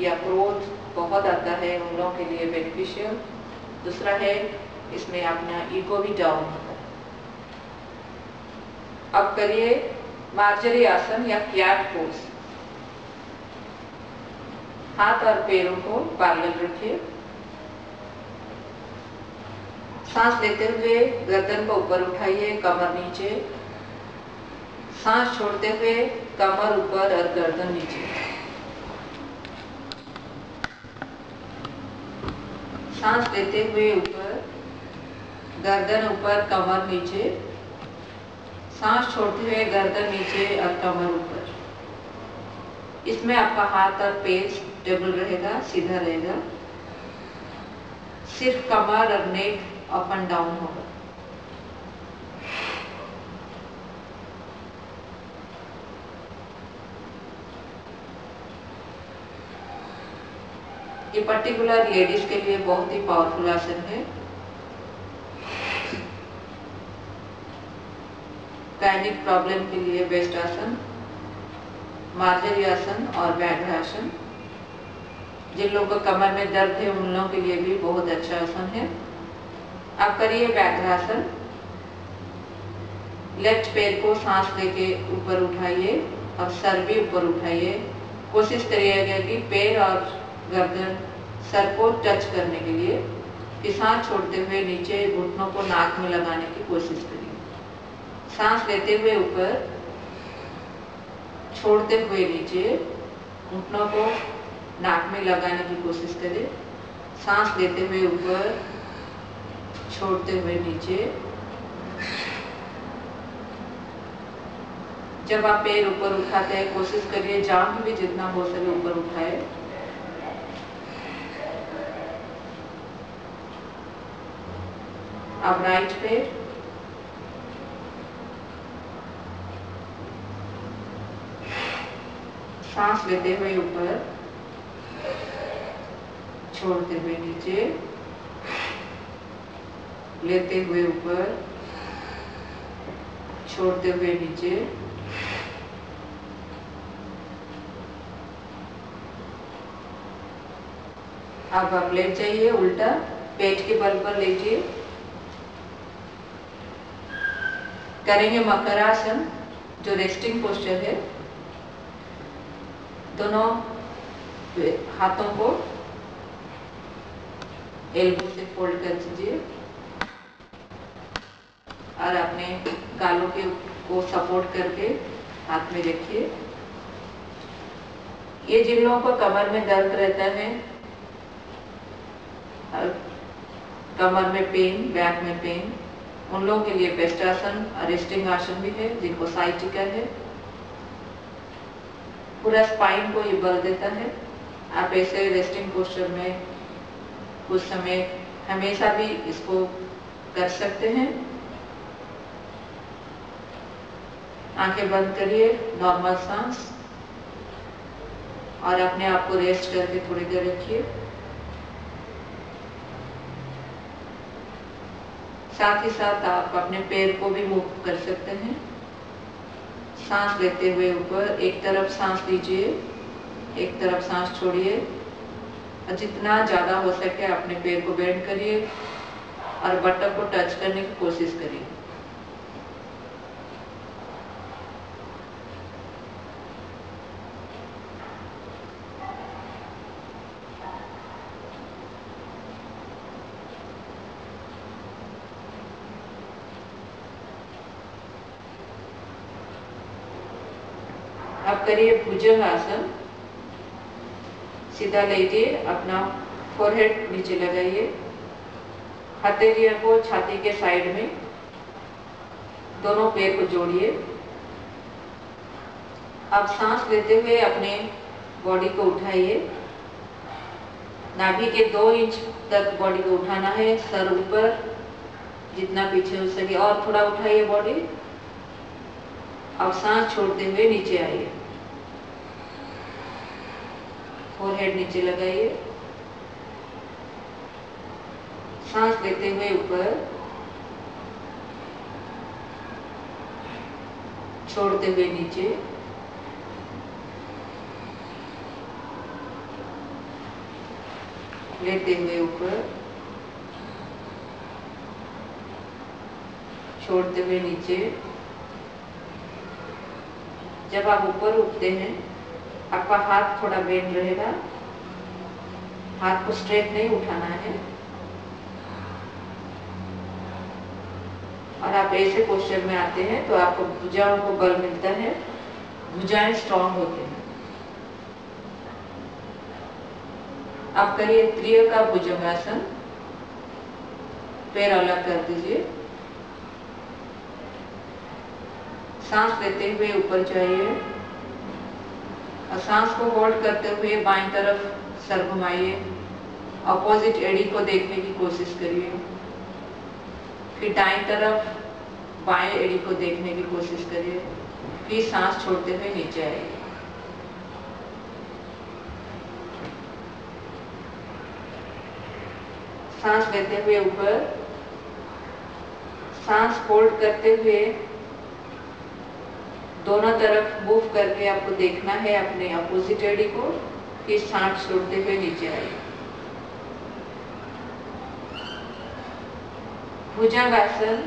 या क्रोध बहुत आता है उन लोगों के लिए बेनिफिशियल। दूसरा है, इसमें अपना ईगो भी डाउन होता है। अब करिए मार्जरी आसन या कैट पोज। हाथ और पैरों को पैरेलल रखिए, सांस लेते हुए गर्दन को ऊपर उठाइए, कमर नीचे, सांस छोड़ते हुए कमर ऊपर और गर्दन नीचे। सांस लेते हुए ऊपर, गर्दन ऊपर, कमर नीचे, सांस छोड़ते हुए गर्दन नीचे और कमर ऊपर। इसमें आपका हाथ और पैर स्टेबल रहेगा, सीधा रहेगा, सिर्फ कमर और नेक अप एंड डाउन होगा। ये पर्टिकुलर लेडीज के लिए बहुत ही पावरफुल आसन है। गायनिक प्रॉब्लम के लिए बेस्ट आसन मार्जरी आसन और व्याघ्रासन। जिन लोगों को कमर में दर्द है उन लोगों के लिए भी बहुत अच्छा आसन है। अब करिए व्याघ्रासन। लेफ्ट पैर को सांस लेके ऊपर उठाइए और सर भी ऊपर उठाइए। कोशिश करिएगा कि पैर और गर्दन सर को टच करने के लिए, कि सांस छोड़ते हुए नीचे घुटनों को नाक में लगाने की कोशिश करिए। सांस लेते हुए ऊपर, छोड़ते हुए नीचे, घुटनों को नाक में लगाने की कोशिश करें। सांस लेते हुए ऊपर, छोड़ते हुए नीचे। जब आप पैर ऊपर उठाते हैं कोशिश करिए जांघ भी जितना हो सके ऊपर उठाए। अब राइट पैर, सांस लेते हुए ऊपर, छोड़ते हुए नीचे, लेते हुए ऊपर, छोड़ते हुए नीचे। अब आप लेट जाइए उल्टा, पेट के बल पर लेटिए। करेंगे मकरासन जो रेस्टिंग पोस्चर है। दोनों हाथों को एल्बो से फोल्ड कर दीजिए और अपने गालों के को सपोर्ट करके हाथ में रखिए। ये जिन लोगों को कमर में दर्द रहता है, कमर में पेन, बैक में पेन, उन लोगों के लिए बेस्ट आसन रेस्टिंग आसन भी है, जिनको साइटिका है। पूरा स्पाइन को ये बल देता है। आप ऐसे रेस्टिंग पोस्चर में कुछ समय हमेशा भी इसको कर सकते हैं। आंखें बंद करिए, नॉर्मल सांस, और अपने आप को रेस्ट करके थोड़ी देर रखिए। साथ ही साथ आप अपने पैर को भी मूव कर सकते हैं। सांस लेते हुए ऊपर, एक तरफ सांस लीजिए, एक तरफ सांस छोड़िए, और जितना ज्यादा हो सके अपने पैर को बेंड करिए और बटन को टच करने की कोशिश करिए। अब करिए भुजंग आसन। सीधा लेटिए, अपना फोरहेड नीचे लगाइए, हथेलियों को छाती के साइड में, दोनों पैर को जोड़िए। अब सांस लेते हुए अपने बॉडी को उठाइए। नाभि के 2 इंच तक बॉडी को उठाना है, सर ऊपर जितना पीछे हो सके, और थोड़ा उठाइए बॉडी। अब सांस छोड़ते हुए नीचे आइए, फोरहेड नीचे लगाइए। सांस लेते हुए ऊपर, छोड़ते हुए नीचे। लेते हुए ऊपर, छोड़ते हुए नीचे। जब आप ऊपर उठते हैं आपका हाथ थोड़ा बेंड रहेगा, हाथ को स्ट्रेट नहीं उठाना है, और आप ऐसे पोस्चर में आते हैं तो आपको भुजाओं को बल मिलता है, भुजाएं स्ट्रॉन्ग होते हैं। आप करिए त्रियका भुजंगासन। पैर अलग कर दीजिए, सांस लेते हुए ऊपर जाइए और सांस को होल्ड करते हुए बाईं तरफ सर घुमाइए, अपोजिट एड़ी को देखने की कोशिश करिए। फिर दाईं तरफ बाएं एड़ी को देखने की कोशिश करिए, फिर सांस छोड़ते हुए नीचे आइए। सांस लेते हुए ऊपर, सांस होल्ड करते हुए दोनों तरफ मूव करके आपको देखना है अपने अपोजिट एडी को, कि सांस छोड़ते हुए नीचे आए। भुजंगासन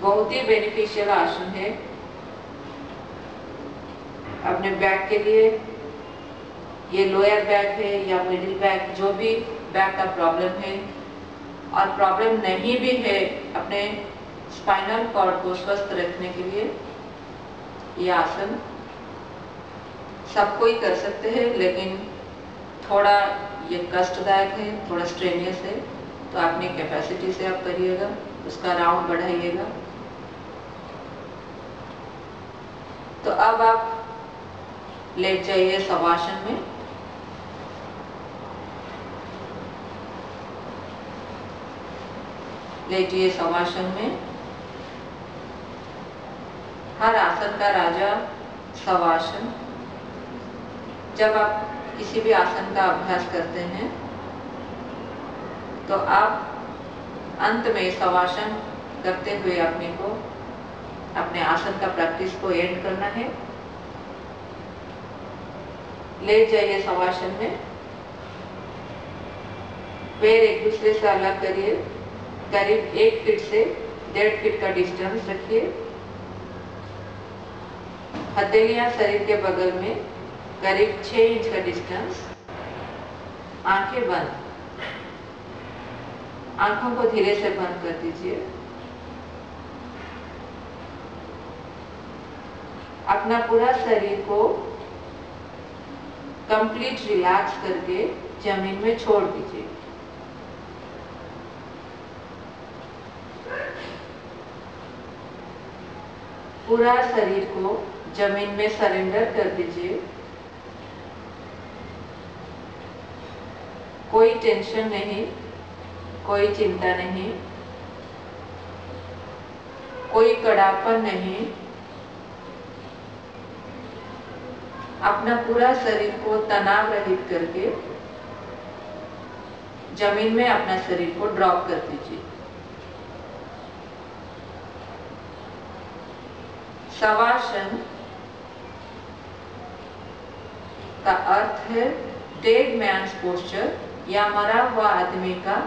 बहुत ही बेनिफिशियल आसन है अपने बैक के लिए। ये लोअर बैक है या मिडिल बैक, जो भी बैक का प्रॉब्लम है और प्रॉब्लम नहीं भी है, अपने स्पाइनल कॉर्ड को स्वस्थ रखने के लिए ये आसन सब कोई कर सकते हैं, लेकिन थोड़ा ये कष्टदायक है, थोड़ा स्ट्रेनियस है, तो अपनी कैपेसिटी से आप करिएगा, उसका राउंड बढ़ाइएगा। तो अब आप लेट जाइए शवासन में। लेटिए शवासन में। हर आसन का राजा शवासन। जब आप किसी भी आसन का अभ्यास करते हैं तो आप अंत में शवासन करते हुए अपने आसन का प्रैक्टिस को एंड करना है। लेट जाइए शवासन में। पैर एक दूसरे से अलग करिए, करीब 1 फीट से 1.5 फीट का डिस्टेंस रखिए। हथेलियां शरीर के बगल में, करीब 6 इंच का डिस्टेंस। आंखें बंद। आंखों को धीरे से बंद कर दीजिए। अपना पूरा शरीर को कंप्लीट रिलैक्स करके जमीन में छोड़ दीजिए। पूरा शरीर को जमीन में सरेंडर कर दीजिए। कोई टेंशन नहीं, कोई चिंता नहीं, कोई कड़ापन नहीं। अपना पूरा शरीर को तनाव रहित करके जमीन में अपना शरीर को ड्रॉप कर दीजिए। शवासन का अर्थ है डेड मैन्स पोस्चर या मरा हुआ आदमी का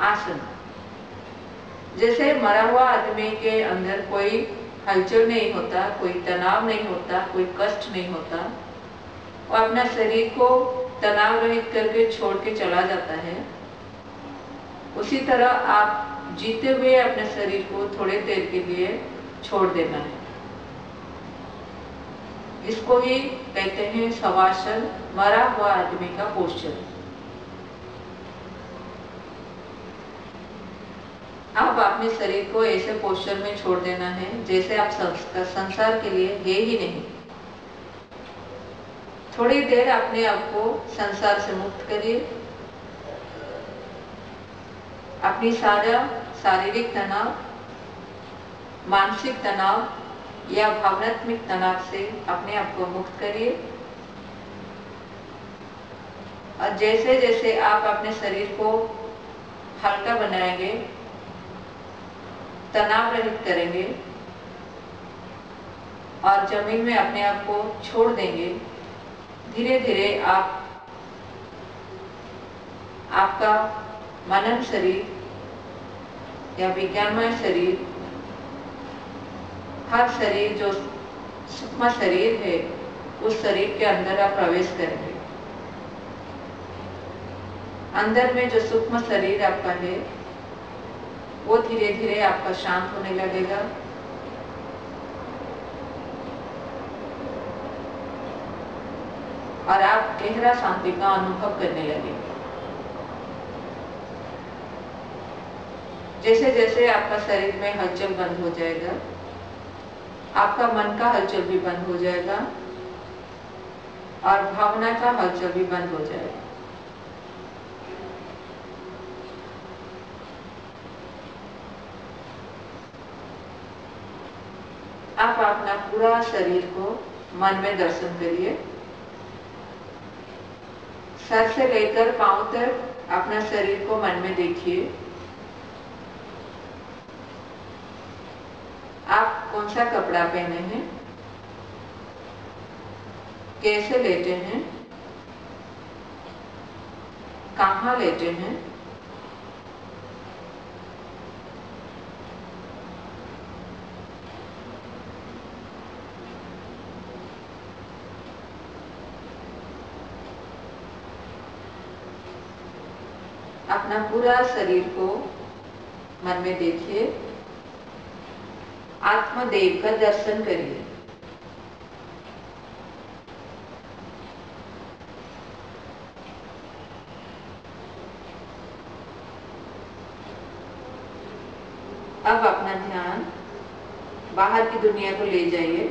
आसन। जैसे मरा हुआ आदमी के अंदर कोई हलचल नहीं होता, कोई तनाव नहीं होता, कोई कष्ट नहीं होता, वो अपना शरीर को तनाव रहित करके छोड़ के चला जाता है। उसी तरह आप जीते हुए अपने शरीर को थोड़े देर के लिए छोड़ देना है। इसको ही कहते हैं शवासन, मरा हुआ आदमी का पोस्चर। अब अपने शरीर को ऐसे पोस्चर में छोड़ देना है जैसे आप संसार के लिए है ही नहीं। थोड़ी देर अपने आप को संसार से मुक्त करिए। अपनी सारा शारीरिक तनाव, मानसिक तनाव या भावनात्मक तनाव से अपने आप को मुक्त करिए। और जैसे जैसे आप अपने शरीर को हल्का बनाएंगे, तनाव रहित करेंगे और जमीन में अपने आप को छोड़ देंगे, धीरे धीरे आपका मनन शरीर या विज्ञानमय शरीर, हर शरीर जो सूक्ष्म शरीर है, उस शरीर के अंदर आप प्रवेश करेंगे। अंदर में जो सूक्ष्म शरीर आपका है वो धीरे धीरे आपका शांत होने लगेगा। और आप गहरा शांति का अनुभव करने लगेंगे। जैसे जैसे आपका शरीर में हलचल बंद हो जाएगा, आपका मन का हलचल भी बंद हो जाएगा और भावना का हलचल भी बंद हो जाएगा। आप अपना पूरा शरीर को मन में दर्शन करिए। सर से लेकर पांव तक अपना शरीर को मन में देखिए। आप कौन सा कपड़ा पहने हैं, कैसे लेटे हैं, कहाँ लेटे हैं। अपना पूरा शरीर को मन में देखिए। आत्मदेव का दर्शन करिए। अब अपना ध्यान बाहर की दुनिया को ले जाइए।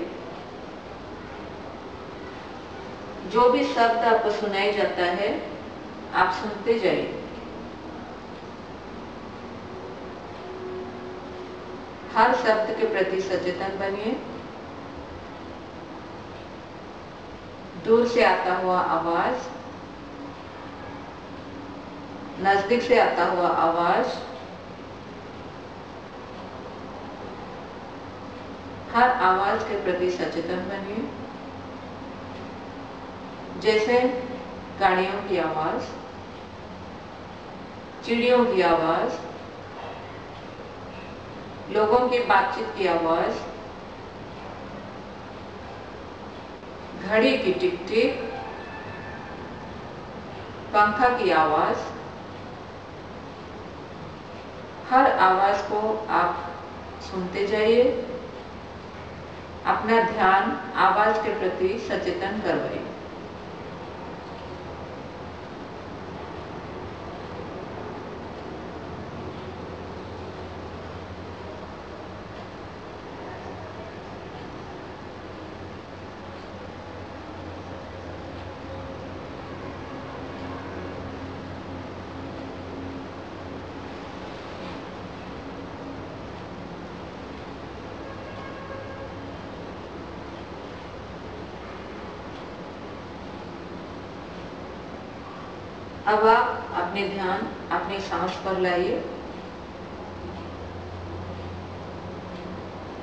जो भी शब्द आपको सुनाई जाता है, आप सुनते जाइए। हर शब्द के प्रति सचेतन बनिए। दूर से आता हुआ आवाज, नजदीक से आता हुआ आवाज, हर आवाज के प्रति सचेतन बनिए। जैसे गाड़ियों की आवाज, चिड़ियों की आवाज, लोगों की बातचीत की आवाज, घड़ी की टिक टिक, पंखा की आवाज, हर आवाज को आप सुनते जाइए। अपना ध्यान आवाज के प्रति सचेतन करवाइए। अब आप अपने ध्यान अपनी सांस पर लाइए।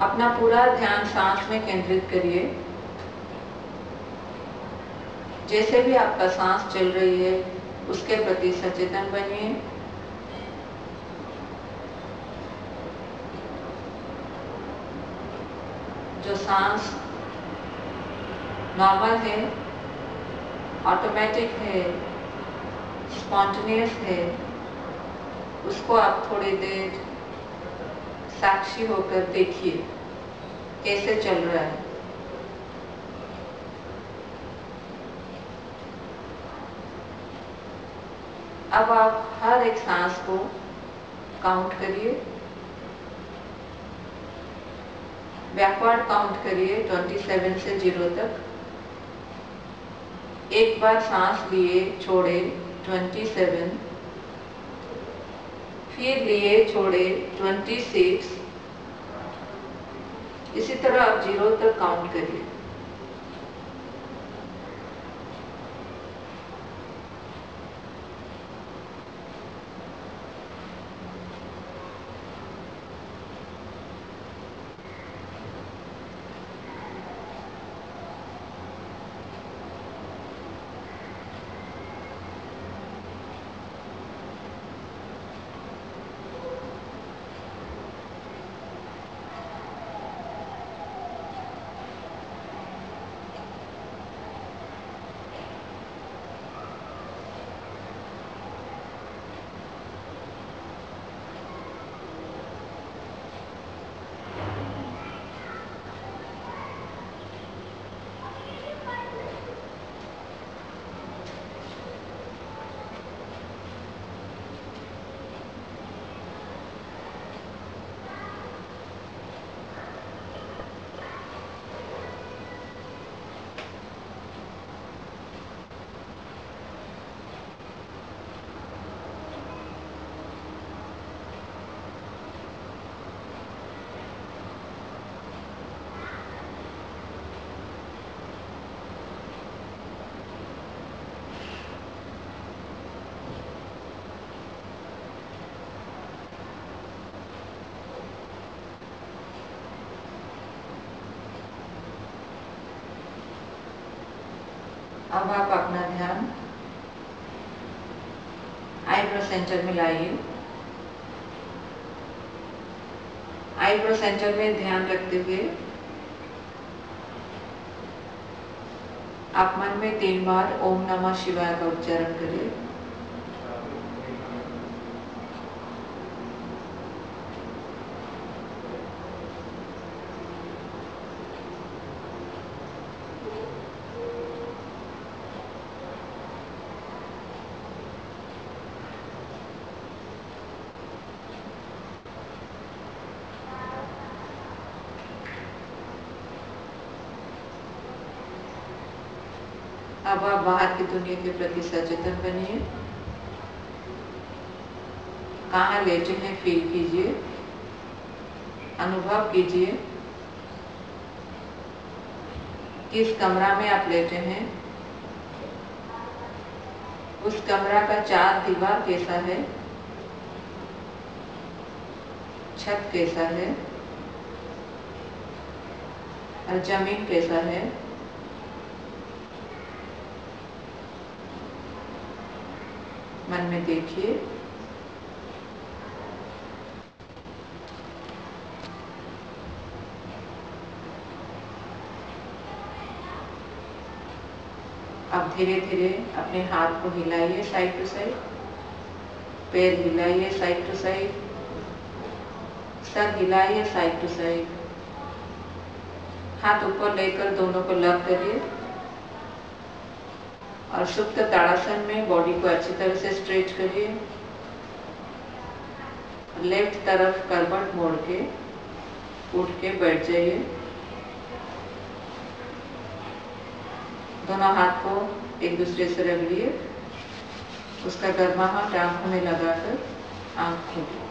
अपना पूरा ध्यान सांस में केंद्रित करिए। जैसे भी आपका सांस चल रही है, उसके प्रति सचेतन बनिए। जो सांस नॉर्मल है, ऑटोमेटिक है, स्पॉन्टेनियस है, उसको आप थोड़ी देर साक्षी होकर देखिए कैसे चल रहा है। अब आप हर एक सांस को काउंट करिए। बैकवर्ड काउंट करिए 27 से 0 तक। एक बार सांस लिए छोड़े 27, फिर लिए छोड़े 26। इसी तरह आप 0 तक काउंट करिए। अब आप अपना ध्यान आईब्रो सेंटर में लाइए। आईब्रो सेंटर में ध्यान रखते हुए आप मन में 3 बार ओम नमः शिवाय का उच्चारण करिए। अब आप बाहर की दुनिया के प्रति सचेतन बनिए। कहाँ लेटे हैं फील कीजिए, अनुभव कीजिए। किस कमरा में आप लेटे हैं, उस कमरा का चार दीवार कैसा है, छत कैसा है और जमीन कैसा है। मन में देखिए। अब धीरे धीरे अपने हाथ को हिलाइए साइड टू साइड, पैर हिलाइए साइड टू साइड, सर हिलाइए साइड टू साइड। हाथ ऊपर लेकर दोनों को लग करिए और सुप्त ताड़ासन में बॉडी को अच्छी तरह से स्ट्रेच करिए। लेफ्ट तरफ करवट मोड़ के उठ के बैठ जाइए। दोनों हाथ को एक दूसरे से रगड़िए। उसका गर्माहट आंखों में लगाकर आंख खोलिए।